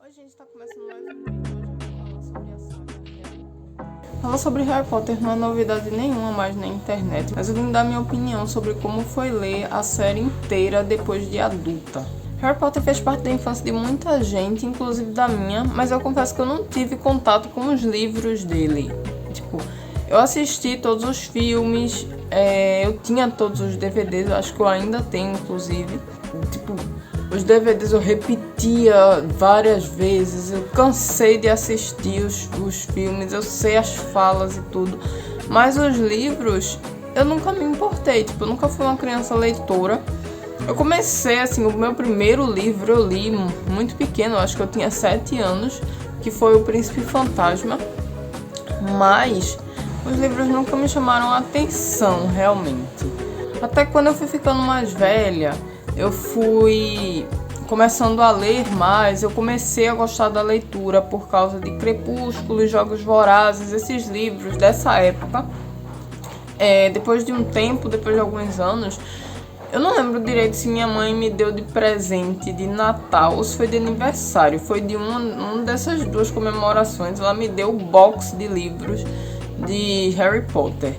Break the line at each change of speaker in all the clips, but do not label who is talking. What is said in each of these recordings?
Oi, gente, tá começando mais um vídeo. Hoje eu vou falar sobre a saga Harry Potter. Falar sobre Harry Potter não é novidade nenhuma mais na internet, mas eu vim dar minha opinião sobre como foi ler a série inteira depois de adulta. Harry Potter fez parte da infância de muita gente, inclusive da minha, mas eu confesso que eu não tive contato com os livros dele. Tipo, eu assisti todos os filmes, eu tinha todos os DVDs, eu acho que eu ainda tenho, inclusive. Tipo, os DVDs eu repetia várias vezes, eu cansei de assistir os filmes, eu sei as falas e tudo. Mas os livros, eu nunca me importei, tipo, eu nunca fui uma criança leitora. Eu comecei, assim, o meu primeiro livro eu li muito pequeno, eu acho que eu tinha 7 anos, que foi O Príncipe Fantasma. Mas os livros nunca me chamaram a atenção, realmente. Até quando eu fui ficando mais velha, eu fui começando a ler mais, eu comecei a gostar da leitura por causa de Crepúsculo e Jogos Vorazes, esses livros dessa época. Depois de um tempo, depois de alguns anos, eu não lembro direito se minha mãe me deu de presente de Natal ou se foi de aniversário. Foi de uma dessas duas comemorações. Ela me deu o box de livros de Harry Potter.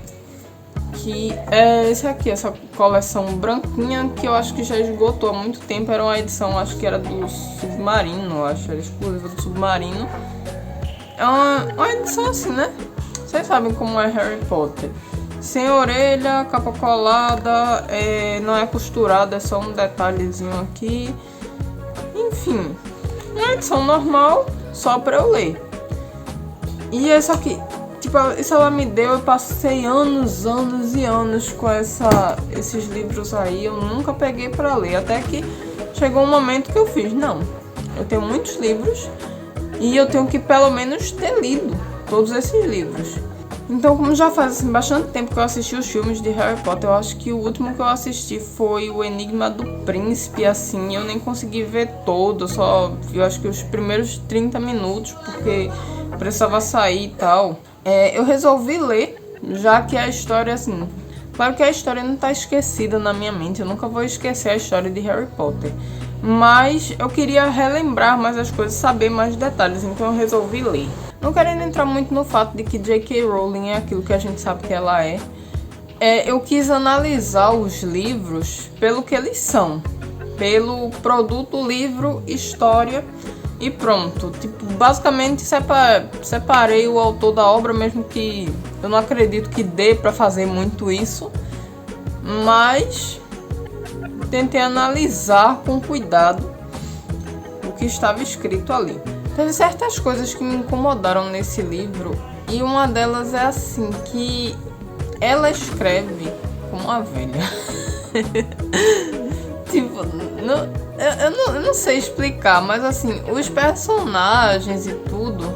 Que é esse aqui, essa coleção branquinha que eu acho que já esgotou há muito tempo. Era uma edição, acho que era do Submarino, acho, era exclusiva do Submarino. É uma edição assim, né? Vocês sabem como é Harry Potter. Sem orelha, capa colada, não é costurada, é só um detalhezinho aqui. Enfim, uma edição normal, só pra eu ler. E essa aqui, tipo, isso ela me deu, eu passei anos e anos com esses livros aí, eu nunca peguei pra ler. Até que chegou um momento que eu fiz, não, eu tenho muitos livros e eu tenho que pelo menos ter lido todos esses livros. Então, como já faz assim, bastante tempo que eu assisti os filmes de Harry Potter, eu acho que o último que eu assisti foi O Enigma do Príncipe, assim, eu nem consegui ver todo, eu acho que os primeiros 30 minutos, porque precisava sair e tal. Eu resolvi ler, já que a história, assim, claro que a história não tá esquecida na minha mente, eu nunca vou esquecer a história de Harry Potter, mas eu queria relembrar mais as coisas, saber mais detalhes, então eu resolvi ler. Não querendo entrar muito no fato de que J.K. Rowling é aquilo que a gente sabe que ela é, eu quis analisar os livros pelo que eles são, pelo produto, livro, história e pronto. Tipo, basicamente separei o autor da obra, mesmo que eu não acredito que dê pra fazer muito isso, mas tentei analisar com cuidado o que estava escrito ali. Teve certas coisas que me incomodaram nesse livro, e uma delas é assim, que ela escreve como uma velha. Tipo, eu não sei explicar, mas assim, os personagens e tudo,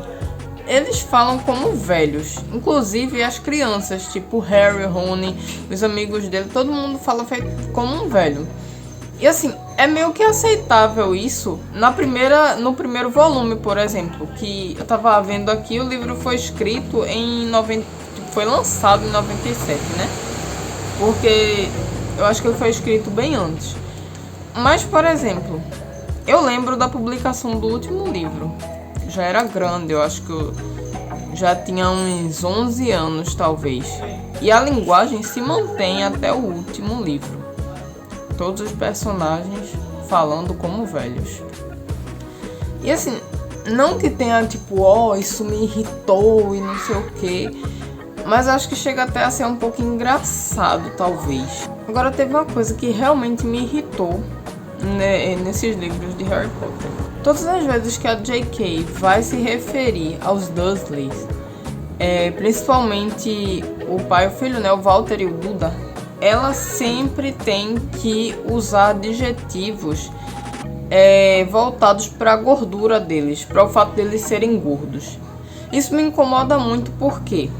eles falam como velhos. Inclusive as crianças, tipo Harry, Rony, os amigos dele, todo mundo fala como um velho. E assim, é meio que aceitável isso no primeiro volume, por exemplo, que eu tava vendo aqui, o livro foi escrito foi lançado em 97, né? Porque eu acho que ele foi escrito bem antes. Mas, por exemplo, eu lembro da publicação do último livro. Já era grande, eu acho que eu já tinha uns 11 anos, talvez. E a linguagem se mantém até o último livro. Todos os personagens falando como velhos. E assim, não que tenha tipo, isso me irritou e não sei o que, mas acho que chega até a ser um pouco engraçado, talvez. Agora, teve uma coisa que realmente me irritou, né, nesses livros de Harry Potter. Todas as vezes que a J.K. vai se referir aos Dursleys, principalmente o pai e o filho, né, o Walter e o Duda, ela sempre tem que usar adjetivos voltados para a gordura deles, para o fato deles serem gordos. Isso me incomoda muito porque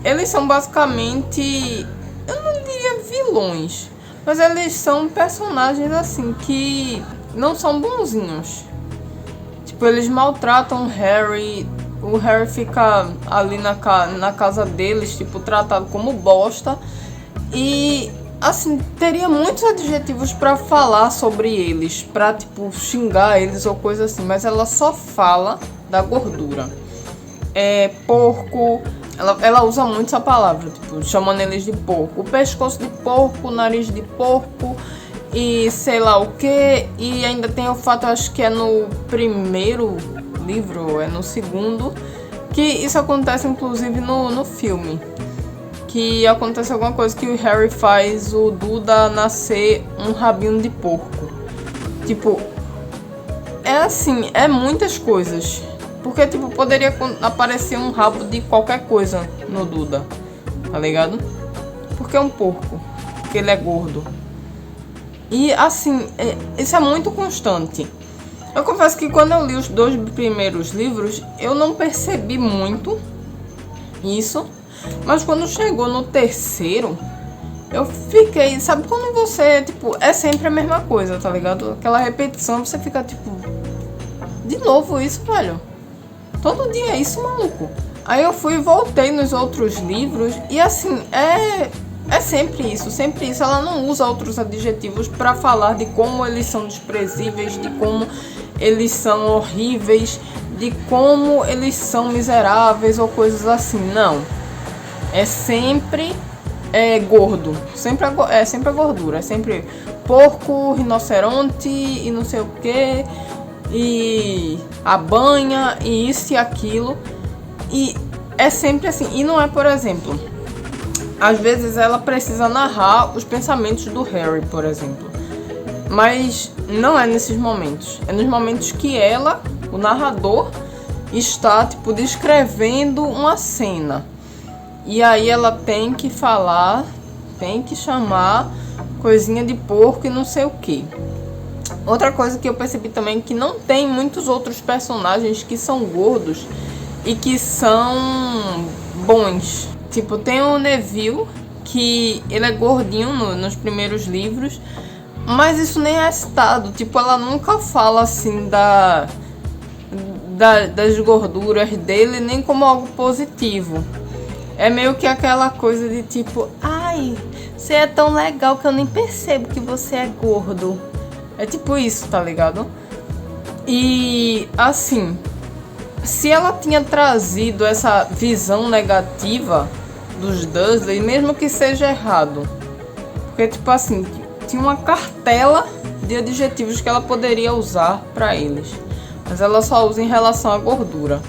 eles são basicamente, eu não diria vilões, mas eles são personagens assim que não são bonzinhos. Tipo, eles maltratam o Harry fica ali na casa deles, tipo, tratado como bosta. E assim, teria muitos adjetivos pra falar sobre eles, pra, tipo, xingar eles ou coisa assim, mas ela só fala da gordura. Porco, ela usa muito essa palavra, tipo, chamando eles de porco. O pescoço de porco, o nariz de porco e sei lá o que. E ainda tem o fato, acho que é no primeiro livro, é no segundo, que isso acontece inclusive no filme. Que acontece alguma coisa que o Harry faz o Duda nascer um rabinho de porco. Tipo, é assim, é muitas coisas. Porque, tipo, poderia aparecer um rabo de qualquer coisa no Duda, tá ligado? Porque é um porco, porque ele é gordo. E, assim, isso é muito constante. Eu confesso que quando eu li os 2 primeiros livros, eu não percebi muito isso. Mas quando chegou no terceiro, eu fiquei... Sabe quando você, tipo, é sempre a mesma coisa, tá ligado? Aquela repetição, você fica, tipo... De novo isso, velho? Todo dia é isso, maluco. Aí eu fui e voltei nos outros livros e, assim, é sempre isso, sempre isso. Ela não usa outros adjetivos pra falar de como eles são desprezíveis, de como eles são horríveis, de como eles são miseráveis ou coisas assim, não. É sempre gordo, é sempre a gordura, é sempre porco, rinoceronte e não sei o que, e a banha, e isso e aquilo, e é sempre assim. E não é, por exemplo, às vezes ela precisa narrar os pensamentos do Harry, por exemplo, mas não é nesses momentos, é nos momentos que ela, o narrador, está, tipo, descrevendo uma cena. E aí ela tem que falar, tem que chamar coisinha de porco e não sei o que. Outra coisa que eu percebi também é que não tem muitos outros personagens que são gordos e que são bons. Tipo, tem o Neville, que ele é gordinho nos primeiros livros, mas isso nem é citado. Tipo, ela nunca fala assim das gorduras dele, nem como algo positivo. É meio que aquela coisa de tipo, ai, você é tão legal que eu nem percebo que você é gordo. É tipo isso, tá ligado? E assim, se ela tinha trazido essa visão negativa dos Dursley, mesmo que seja errado, porque tipo assim, tinha uma cartela de adjetivos que ela poderia usar pra eles, mas ela só usa em relação à gordura.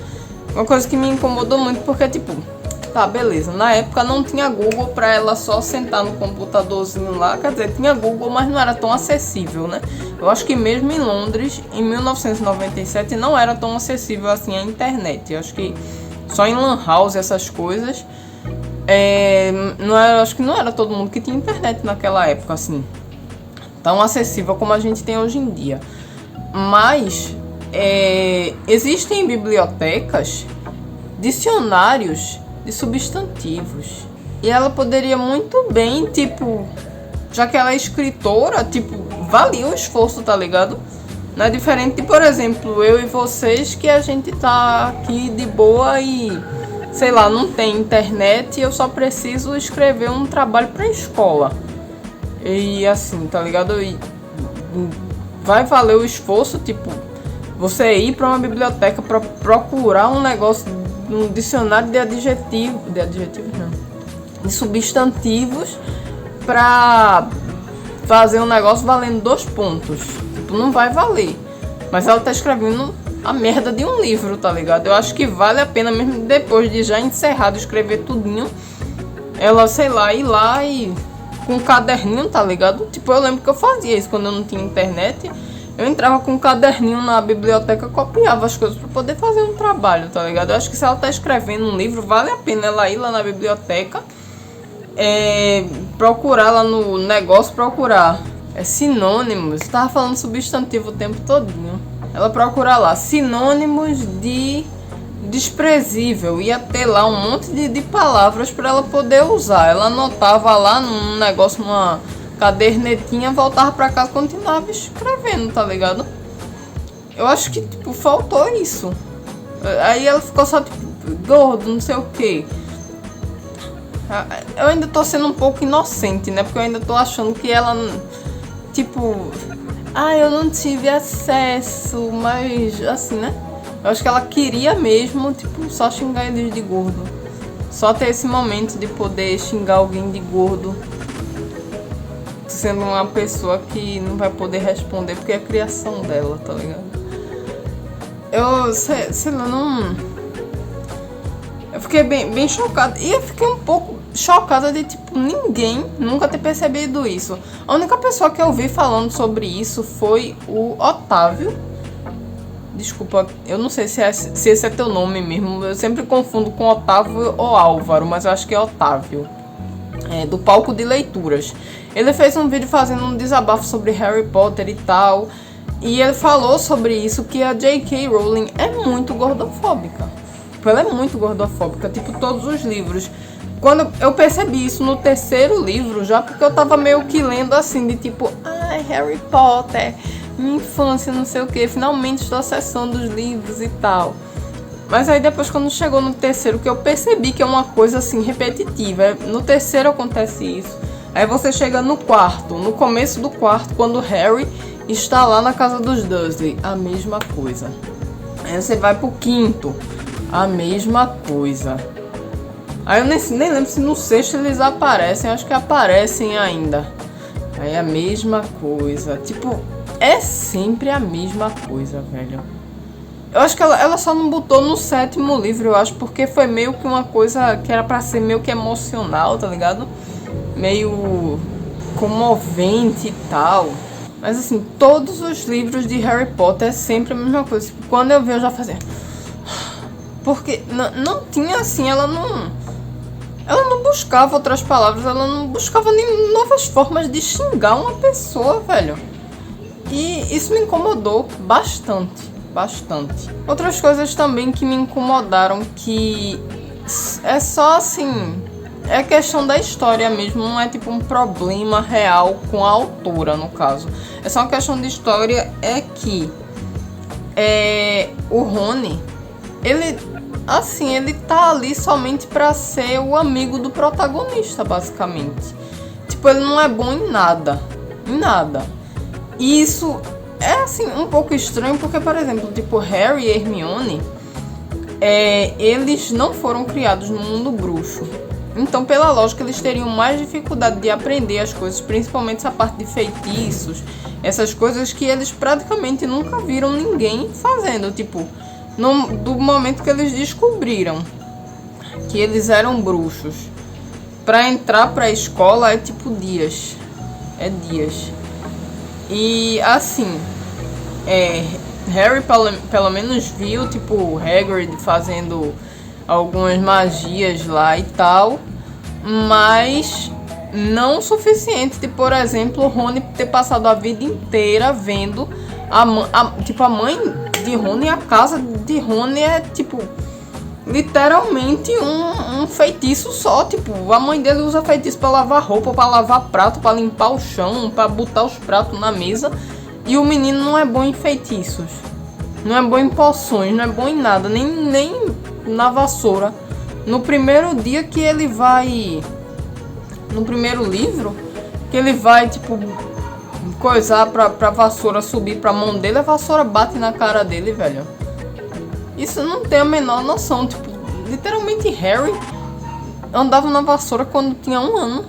Uma coisa que me incomodou muito, porque tipo, tá, beleza, na época não tinha Google pra ela só sentar no computadorzinho lá. Quer dizer, tinha Google, mas não era tão acessível, né? Eu acho que mesmo em Londres, em 1997, não era tão acessível assim a internet. Eu acho que só em Lan House, essas coisas, não era, acho que não era todo mundo que tinha internet naquela época, assim, tão acessível como a gente tem hoje em dia. Mas existem bibliotecas, dicionários de substantivos. E ela poderia muito bem, tipo, já que ela é escritora, tipo, valia o esforço, tá ligado? Não é diferente de, por exemplo, eu e vocês, que a gente tá aqui de boa e, sei lá, não tem internet e eu só preciso escrever um trabalho pra escola. E assim, tá ligado? E vai valer o esforço, tipo, você ir pra uma biblioteca pra procurar um negócio, um dicionário de adjetivos não, de substantivos, pra fazer um negócio valendo 2 pontos. Tipo, não vai valer. Mas ela tá escrevendo a merda de um livro, tá ligado? Eu acho que vale a pena, mesmo depois de já encerrado escrever tudinho, ela, sei lá, ir lá e com um caderninho, tá ligado? Tipo, eu lembro que eu fazia isso quando eu não tinha internet. Eu entrava com um caderninho na biblioteca, copiava as coisas pra poder fazer um trabalho, tá ligado? Eu acho que se ela tá escrevendo um livro, vale a pena ela ir lá na biblioteca, procurar lá no negócio, procurar sinônimos. Eu tava falando substantivo o tempo todinho. Ela procurar lá sinônimos de desprezível. Ia ter lá um monte de palavras pra ela poder usar. Ela anotava lá num negócio, numa cadernetinha, voltava pra casa e continuava escrevendo, tá ligado? Eu acho que, tipo, faltou isso. Aí ela ficou só, tipo, gordo, não sei o que. Eu ainda tô sendo um pouco inocente, né? Porque eu ainda tô achando que ela, tipo, eu não tive acesso, mas assim, né? Eu acho que ela queria mesmo, tipo, só xingar eles de gordo. Só ter esse momento de poder xingar alguém de gordo, sendo uma pessoa que não vai poder responder porque é a criação dela, tá ligado? Eu sei lá, não. Eu fiquei bem chocada. E eu fiquei um pouco chocada de, tipo, ninguém nunca ter percebido isso. A única pessoa que eu vi falando sobre isso foi o Otávio. Desculpa, eu não sei se esse é teu nome mesmo. Eu sempre confundo com Otávio ou Álvaro, mas eu acho que é Otávio. Do Palco de Leituras. Ele fez um vídeo fazendo um desabafo sobre Harry Potter e tal. E ele falou sobre isso, que a J.K. Rowling é muito gordofóbica. Ela é muito gordofóbica, tipo, todos os livros. Quando eu percebi isso no terceiro livro, já porque eu tava meio que lendo assim, de tipo, Harry Potter, minha infância, não sei o que, finalmente estou acessando os livros e tal. Mas aí depois, quando chegou no terceiro, que eu percebi que é uma coisa assim repetitiva. No terceiro acontece isso. Aí você chega no quarto, no começo do quarto, quando o Harry está lá na casa dos Dursley, a mesma coisa. Aí você vai pro quinto, a mesma coisa. Aí eu nem lembro se no sexto eles aparecem, acho que aparecem ainda. Aí a mesma coisa, tipo, é sempre a mesma coisa, velho. Eu acho que ela só não botou no sétimo livro, eu acho, porque foi meio que uma coisa que era pra ser meio que emocional, tá ligado? Meio comovente e tal. Mas assim, todos os livros de Harry Potter é sempre a mesma coisa. Tipo, quando eu vi, eu já fazia... Porque não tinha assim, ela não buscava outras palavras, ela não buscava nem novas formas de xingar uma pessoa, velho. E isso me incomodou bastante. Outras coisas também que me incomodaram, que é só assim, é questão da história mesmo, não é tipo um problema real com a autora, no caso. É só uma questão de história, é que o Rony, ele tá ali somente pra ser o amigo do protagonista, basicamente. Tipo, ele não é bom em nada. E isso é assim um pouco estranho, porque, por exemplo, tipo, Harry e Hermione, eles não foram criados no mundo bruxo. Então, pela lógica, eles teriam mais dificuldade de aprender as coisas, principalmente essa parte de feitiços, essas coisas que eles praticamente nunca viram ninguém fazendo. Tipo, do momento que eles descobriram que eles eram bruxos, pra entrar pra escola é tipo dias. E assim, Harry pelo menos viu, tipo, Hagrid fazendo algumas magias lá e tal, mas não o suficiente de, por exemplo, o Rony ter passado a vida inteira vendo a mãe de Rony, a casa de Rony é tipo literalmente um feitiço só. Tipo, a mãe dele usa feitiço pra lavar roupa, pra lavar prato, pra limpar o chão, pra botar os pratos na mesa. E o menino não é bom em feitiços, não é bom em poções, não é bom em nada, nem na vassoura. No primeiro dia que ele vai, no primeiro livro, que ele vai, tipo, coisar pra vassoura subir pra mão dele, a vassoura bate na cara dele, velho. Isso não tem a menor noção. Tipo, literalmente Harry andava na vassoura quando tinha 1 ano.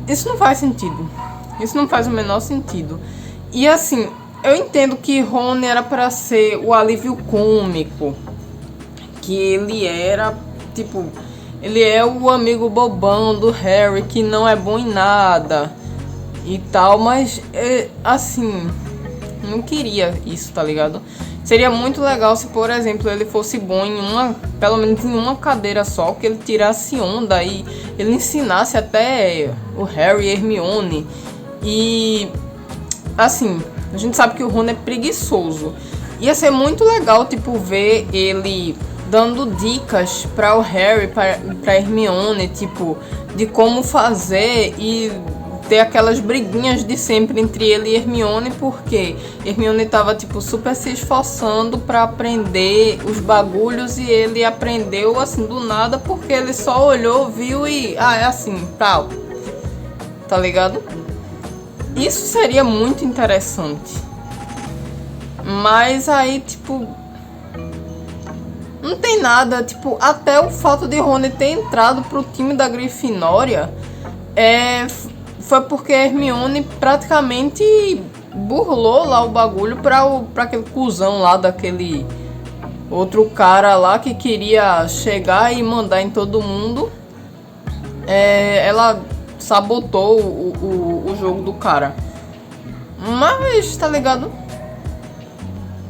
Isso não faz sentido. Isso não faz o menor sentido. E assim, eu entendo que Rony era pra ser o alívio cômico, que ele era, tipo, ele é o amigo bobão do Harry, que não é bom em nada e tal, mas assim, não queria isso, tá ligado? Seria muito legal se, por exemplo, ele fosse bom em pelo menos em uma cadeira só, que ele tirasse onda e ele ensinasse até o Harry e Hermione. E assim, a gente sabe que o Rony é preguiçoso. Ia ser muito legal, tipo, ver ele dando dicas para o Harry, para Hermione, tipo, de como fazer e ter aquelas briguinhas de sempre entre ele e Hermione, porque Hermione tava, tipo, super se esforçando pra aprender os bagulhos e ele aprendeu, assim, do nada, porque ele só olhou, viu e... Ah, é assim, tal. Tá ligado? Isso seria muito interessante. Mas aí, tipo... Não tem nada, tipo, até o fato de Rony ter entrado pro time da Grifinória foi porque a Hermione praticamente burlou lá o bagulho pra aquele cuzão lá, daquele outro cara lá que queria chegar e mandar em todo mundo. Ela sabotou o jogo do cara. Mas, tá ligado?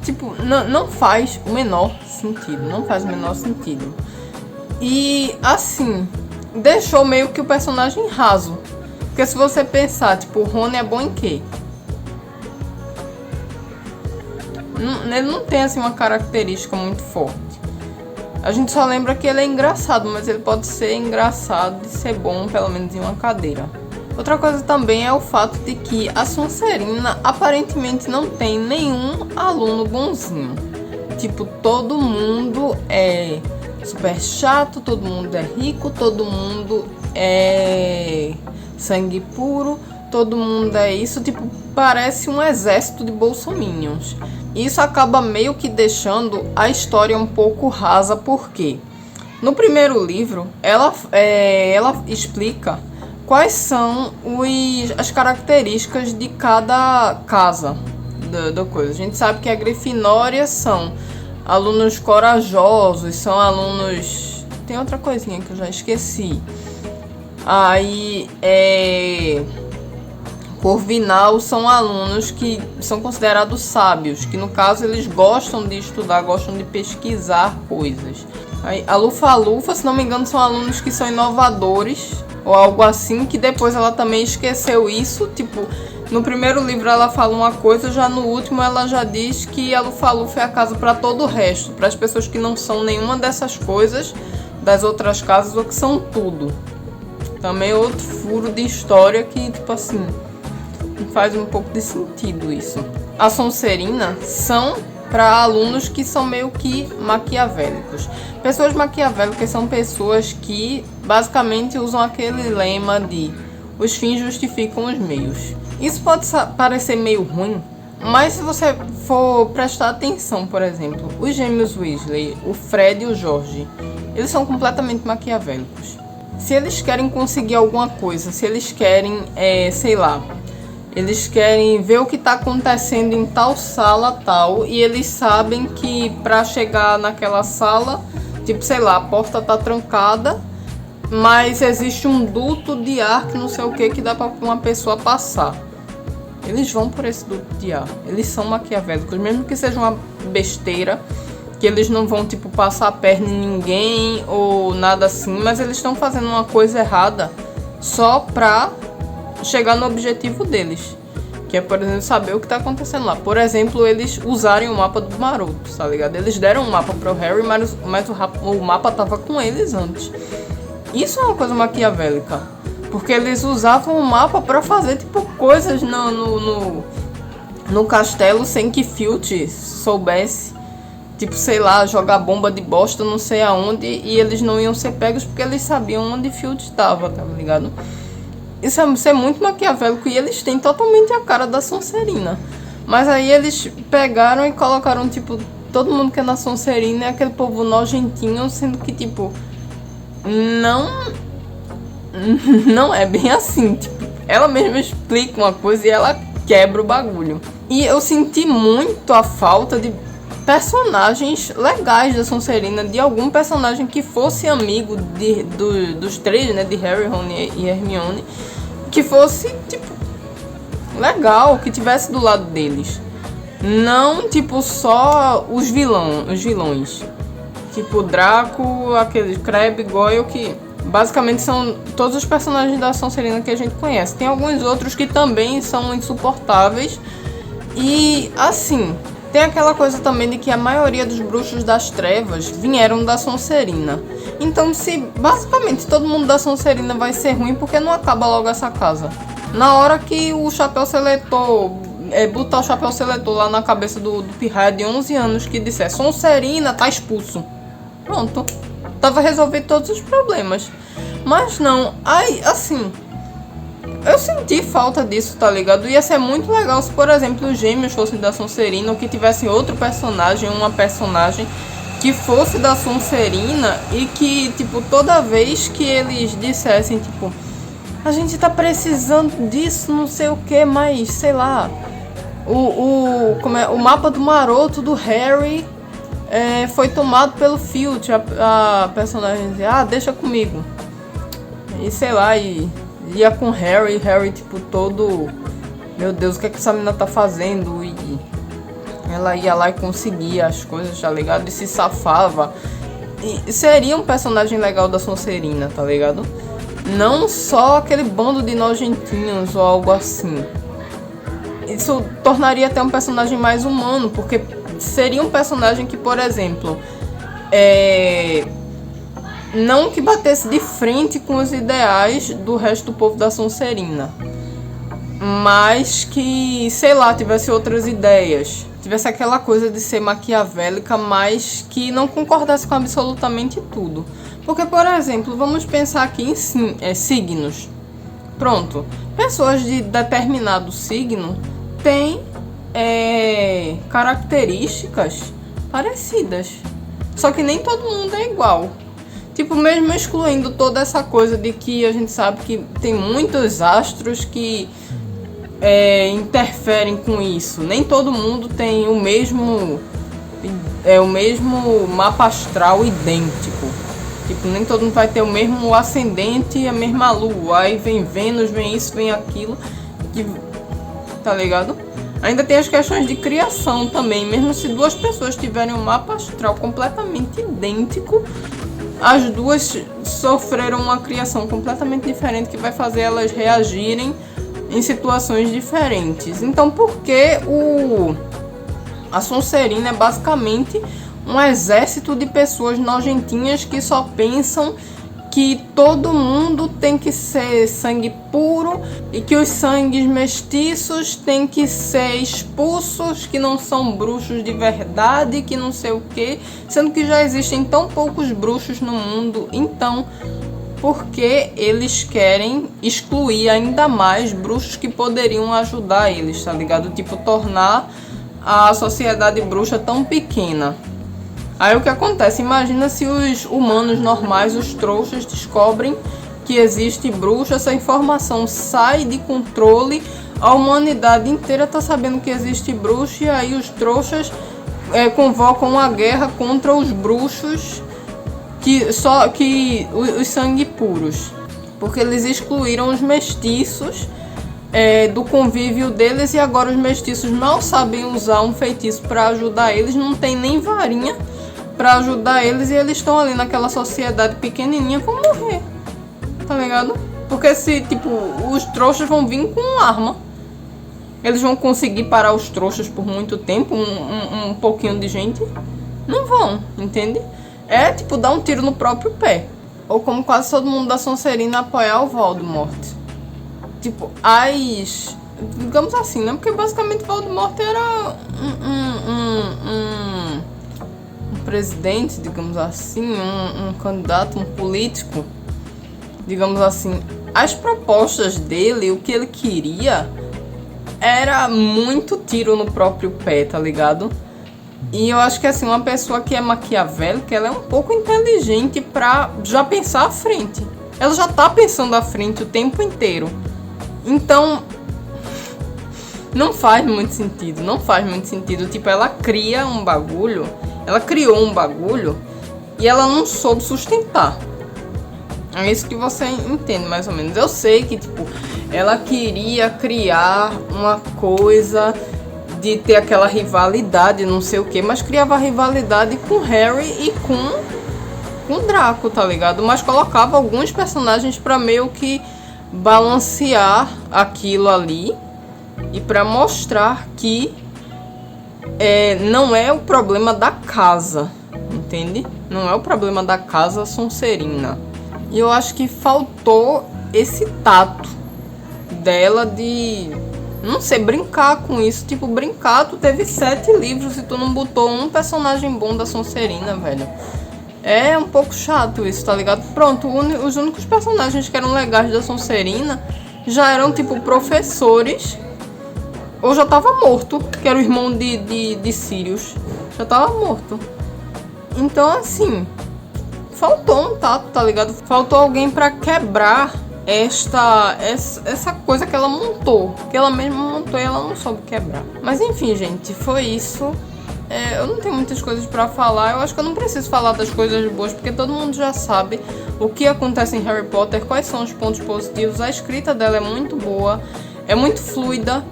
Tipo, não faz o menor sentido. Não faz o menor sentido. E, assim, deixou meio que o personagem raso. Porque se você pensar, tipo, o Rony é bom em quê? Ele não tem, assim, uma característica muito forte. A gente só lembra que ele é engraçado, mas ele pode ser engraçado e ser bom, pelo menos, em uma cadeira. Outra coisa também é o fato de que a Sonserina aparentemente não tem nenhum aluno bonzinho. Tipo, todo mundo é super chato, todo mundo é rico, todo mundo é sangue puro, todo mundo é isso. Tipo, parece um exército de bolsominions. Isso acaba meio que deixando a história um pouco rasa, porque no primeiro livro ela explica quais são as características de cada casa da coisa. A gente sabe que a Grifinória são alunos corajosos, são alunos... Tem outra coisinha que eu já esqueci. Aí, Corvinal são alunos que são considerados sábios, que no caso eles gostam de estudar, gostam de pesquisar coisas. Aí, a Lufa-Lufa, se não me engano, são alunos que são inovadores, ou algo assim, que depois ela também esqueceu isso. Tipo, no primeiro livro ela fala uma coisa, já no último ela já diz que a Lufa-Lufa é a casa para todo o resto, para as pessoas que não são nenhuma dessas coisas das outras casas, ou que são tudo. Também é outro furo de história que, tipo assim, faz um pouco de sentido isso. A Sonserina são para alunos que são meio que maquiavélicos. Pessoas maquiavélicas são pessoas que basicamente usam aquele lema de os fins justificam os meios. Isso pode parecer meio ruim, mas se você for prestar atenção, por exemplo, os gêmeos Weasley, o Fred e o George, eles são completamente maquiavélicos. Se eles querem conseguir alguma coisa, se eles querem, sei lá, eles querem ver o que está acontecendo em tal sala tal, e eles sabem que para chegar naquela sala, tipo, sei lá, a porta tá trancada, mas existe um duto de ar que não sei o que dá para uma pessoa passar. Eles vão por esse duto de ar. Eles são maquiavélicos, mesmo que seja uma besteira, que eles não vão, tipo, passar a perna em ninguém ou nada assim, mas eles estão fazendo uma coisa errada só pra chegar no objetivo deles, que é, por exemplo, saber o que tá acontecendo lá. Por exemplo, eles usarem o mapa do Maroto, tá ligado? Eles deram um mapa pro Harry, mas o mapa tava com eles antes. Isso é uma coisa maquiavélica, porque eles usavam o mapa pra fazer, tipo, coisas no castelo sem que Filch soubesse. Tipo, sei lá, jogar bomba de bosta não sei aonde, e eles não iam ser pegos porque eles sabiam onde Filch estava, tá ligado? Isso é muito maquiavélico, e eles têm totalmente a cara da Sonserina. Mas aí eles pegaram e colocaram, tipo, todo mundo que é na Sonserina é aquele povo nojentinho, sendo que, tipo, não é bem assim. Tipo, ela mesma explica uma coisa e ela quebra o bagulho. E eu senti muito a falta de personagens legais da Sonserina, de algum personagem que fosse amigo dos três, né, de Harry, Ron e Hermione, que fosse, tipo, legal, que tivesse do lado deles. Não, tipo, só os vilões. Tipo, Draco, aquele Crabbe, Goyle, que basicamente são todos os personagens da Sonserina que a gente conhece. Tem alguns outros que também são insuportáveis. E, assim, tem aquela coisa também de que a maioria dos bruxos das trevas vieram da Sonserina. Então, se basicamente todo mundo da Sonserina vai ser ruim, por que não acaba logo essa casa? Na hora que o chapéu seletor, botar o chapéu seletor lá na cabeça do pirraia de 11 anos que disser Sonserina tá expulso. Pronto. Tava resolvido todos os problemas. Mas não, aí, assim, eu senti falta disso, tá ligado? Ia ser muito legal se, por exemplo, os gêmeos fossem da Sonserina ou que tivessem outro personagem, uma personagem que fosse da Sonserina e que, tipo, toda vez que eles dissessem, tipo, a gente tá precisando disso, não sei o que, mas, sei lá, o mapa do maroto do Harry foi tomado pelo Filch, a personagem dizia, deixa comigo. E sei lá, e ia com Harry, tipo, todo... Meu Deus, o que essa menina tá fazendo? E ela ia lá e conseguia as coisas, tá ligado? E se safava. E seria um personagem legal da Sonserina, tá ligado? Não só aquele bando de nojentinhos ou algo assim. Isso tornaria até um personagem mais humano, porque seria um personagem que, por exemplo, não que batesse de frente com os ideais do resto do povo da Sonserina, mas que, sei lá, tivesse outras ideias, tivesse aquela coisa de ser maquiavélica, mas que não concordasse com absolutamente tudo. Porque, por exemplo, vamos pensar aqui em signos. Pronto, pessoas de determinado signo têm características parecidas, só que nem todo mundo é igual. Tipo, mesmo excluindo toda essa coisa de que a gente sabe que tem muitos astros que interferem com isso. Nem todo mundo tem o mesmo mapa astral idêntico. Tipo, nem todo mundo vai ter o mesmo ascendente e a mesma lua. Aí vem Vênus, vem isso, vem aquilo. Tá ligado? Ainda tem as questões de criação também. Mesmo se duas pessoas tiverem um mapa astral completamente idêntico, as duas sofreram uma criação completamente diferente que vai fazer elas reagirem em situações diferentes. Então, por que a Sonserina é basicamente um exército de pessoas nojentinhas que só pensam que todo mundo tem que ser sangue puro e que os sangues mestiços têm que ser expulsos, que não são bruxos de verdade, que não sei o que, sendo que já existem tão poucos bruxos no mundo. Então, por que eles querem excluir ainda mais bruxos que poderiam ajudar eles, tá ligado? Tipo, tornar a sociedade bruxa tão pequena. Aí o que acontece? Imagina se os humanos normais, os trouxas, descobrem que existe bruxa, essa informação sai de controle, a humanidade inteira tá sabendo que existe bruxa, e aí os trouxas convocam uma guerra contra os bruxos, os sangue puros, porque eles excluíram os mestiços do convívio deles, e agora os mestiços mal sabem usar um feitiço para ajudar eles, não tem nem varinha pra ajudar eles, e eles estão ali naquela sociedade pequenininha com morrer, tá ligado? Porque se, tipo, os trouxas vão vir com arma, eles vão conseguir parar os trouxas por muito tempo, um pouquinho de gente? Não vão, entende? É, tipo, dar um tiro no próprio pé. Ou como quase todo mundo da Sonserina apoiar o Voldemort. Tipo, digamos assim, né? Porque basicamente Voldemort era um presidente, digamos assim, um candidato, um político, digamos assim. As propostas dele, o que ele queria, era muito tiro no próprio pé, tá ligado? E eu acho que, assim, uma pessoa que é maquiavélica, ela é um pouco inteligente pra já pensar à frente. Ela já tá pensando à frente o tempo inteiro. Então, não faz muito sentido. Tipo, ela criou um bagulho e ela não soube sustentar. É isso que você entende, mais ou menos. Eu sei que, tipo, ela queria criar uma coisa de ter aquela rivalidade, não sei o que, mas criava rivalidade com Harry e com Draco, tá ligado? Mas colocava alguns personagens pra meio que balancear aquilo ali e pra mostrar que não é o problema da casa, entende? Não é o problema da casa Sonserina. E eu acho que faltou esse tato dela de, não sei, brincar com isso. Tipo, brincar, tu teve 7 livros e tu não botou um personagem bom da Sonserina, velho. É um pouco chato isso, tá ligado? Pronto, os únicos personagens que eram legais da Sonserina já eram, tipo, professores, ou já tava morto, que era o irmão de Sirius. Já tava morto. Então, assim, faltou um tato, tá ligado? Faltou alguém pra quebrar essa coisa que ela montou. Que ela mesma montou e ela não soube quebrar. Mas enfim, gente, foi isso. Eu não tenho muitas coisas pra falar. Eu acho que eu não preciso falar das coisas boas, porque todo mundo já sabe o que acontece em Harry Potter, quais são os pontos positivos. A escrita dela é muito boa, é muito fluida.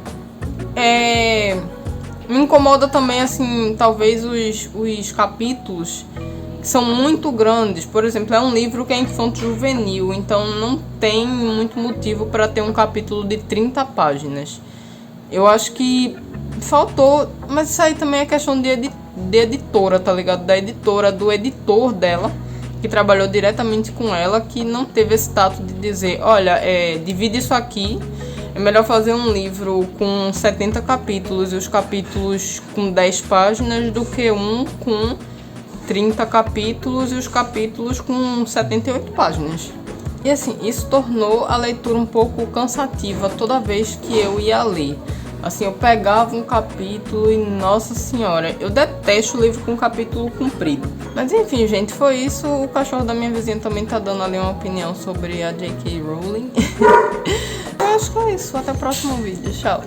Me incomoda também, assim, talvez os capítulos que são muito grandes. Por exemplo, é um livro que é infanto-juvenil, então não tem muito motivo para ter um capítulo de 30 páginas. Eu acho que faltou, mas isso aí também é questão de editora, tá ligado? Da editora, do editor dela, que trabalhou diretamente com ela, que não teve esse tato de dizer, olha, divide isso aqui. É melhor fazer um livro com 70 capítulos e os capítulos com 10 páginas do que um com 30 capítulos e os capítulos com 78 páginas. E assim, isso tornou a leitura um pouco cansativa toda vez que eu ia ler. Assim, eu pegava um capítulo e, nossa senhora, eu detesto livro com capítulo comprido. Mas enfim, gente, foi isso. O cachorro da minha vizinha também tá dando ali uma opinião sobre a J.K. Rowling. Eu acho que é isso. Até o próximo vídeo. Tchau.